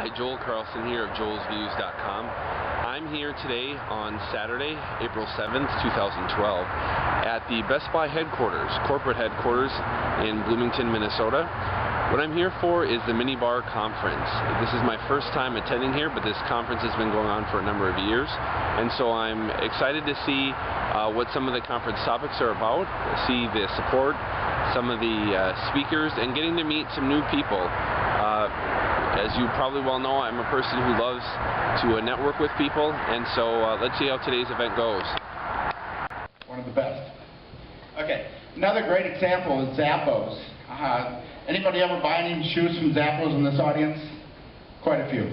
Hi, Joel Carlson here of joelsviews.com. I'm here today on Saturday, April 7th, 2012 at the Best Buy headquarters, corporate headquarters in Bloomington, Minnesota. What I'm here for is the MinneBar conference. This is my first time attending here, but this conference has been going on for a number of years, and so I'm excited to see what some of the conference topics are about, see the support, some of the speakers, and getting to meet some new people. As you probably well know, I'm a person who loves to network with people, and so let's see how today's event goes. One of the best. Okay, another great example is Zappos. Anybody ever buy any shoes from Zappos in this audience? Quite a few.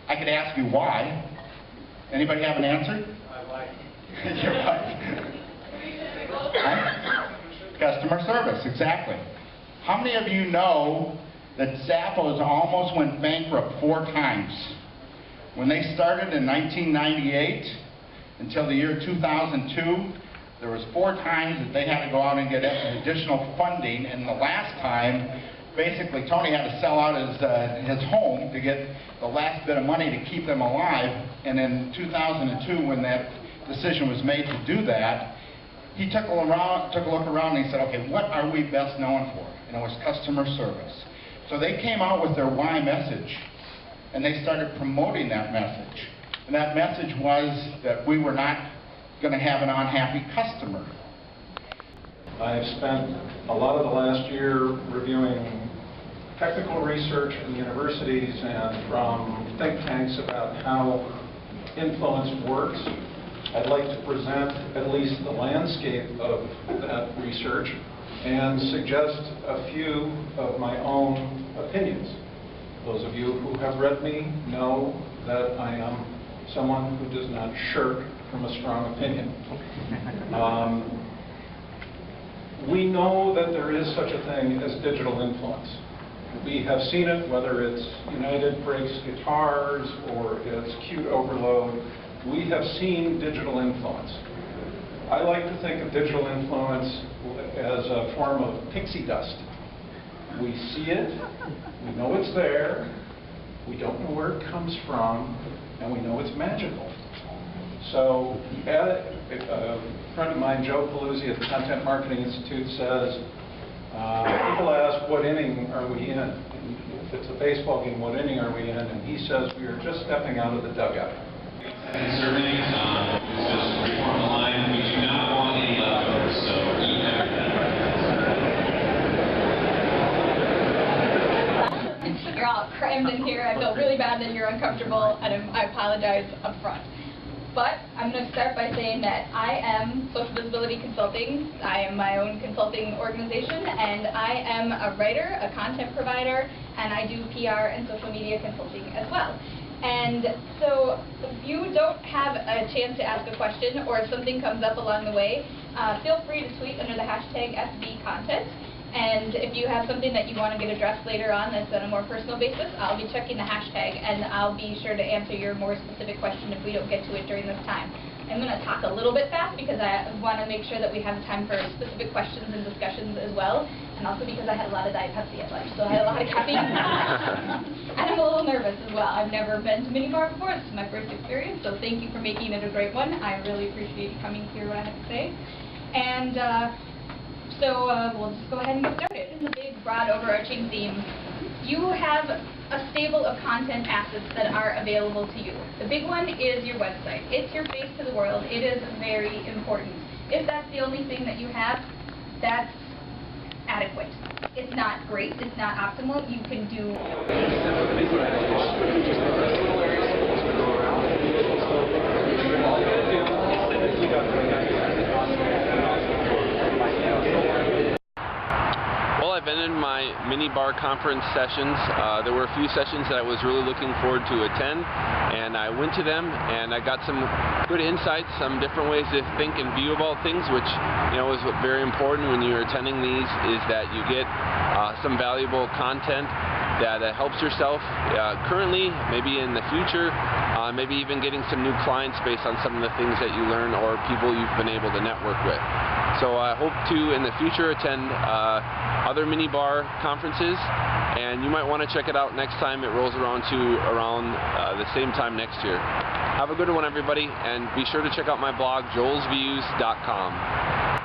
I could ask you why. Anybody have an answer? My wife. Your wife. Customer service, exactly. How many of you know that Zappos almost went bankrupt 4 times? When they started in 1998 until the year 2002, there was 4 times that they had to go out and get additional funding, and the last time, basically Tony had to sell out his home to get the last bit of money to keep them alive. And in 2002, when that decision was made to do that, he took a look around and he said, okay, what are we best known for? And it was customer service. So they came out with their why message, and they started promoting that message. And that message was that we were not going to have an unhappy customer. I've spent a lot of the last year reviewing technical research from universities and from think tanks about how influence works. I'd like to present at least the landscape of that research and suggest a few of my own opinions. Those of you who have read me know that I am someone who does not shirk from a strong opinion. We know that there is such a thing as digital influence. We have seen it, whether it's United Breaks Guitars or it's Cute Overload. We have seen digital influence. I like to think of digital influence as a form of pixie dust. We see it, we know it's there, we don't know where it comes from, and we know it's magical. So a friend of mine, Joe Paluzzi at the Content Marketing Institute, says, people ask, what inning are we in? And if it's a baseball game, what inning are we in? And he says, we are just stepping out of the dugout. Conserving, just reform the line. We do not want any leftovers, so eat everything. You're all crammed in here. I feel really bad that you're uncomfortable, and I apologize up front. But I'm going to start by saying that I am Social Visibility Consulting. I am my own consulting organization, and I am a writer, a content provider, and I do PR and social media consulting as well. And so if you don't have a chance to ask a question or if something comes up along the way, feel free to tweet under the hashtag SBContent. And if you have something that you want to get addressed later on that's on a more personal basis, I'll be checking the hashtag, and I'll be sure to answer your more specific question if we don't get to it during this time. I'm going to talk a little bit fast because I want to make sure that we have time for specific questions and discussions as well, and also because I had a lot of Diet Pepsi at lunch, so I had a lot of caffeine. And I'm a little nervous as well. I've never been to MinneBar before. This is my first experience, so thank you for making it a great one. I really appreciate you coming to hear what I have to say. And so we'll just go ahead and get started. In the big, broad, overarching theme, you have a stable of content assets that are available to you. The big one is your website. It's your face to the world. It is very important. If that's the only thing that you have, that's adequate. It's not great. It's not optimal. You can do... Well, I've ended my MinneBar conference sessions. There were a few sessions that I was really looking forward to attend, and I went to them, and I got some good insights, some different ways to think and view about things, which is very important when you're attending these, is that you get some valuable content that helps yourself currently, maybe in the future, maybe even getting some new clients based on some of the things that you learn or people you've been able to network with. So I hope to, in the future, attend other MinneBar conferences and you might want to check it out next time it rolls around the same time next year. Have a good one, everybody, and be sure to check out my blog, joelsviews.com.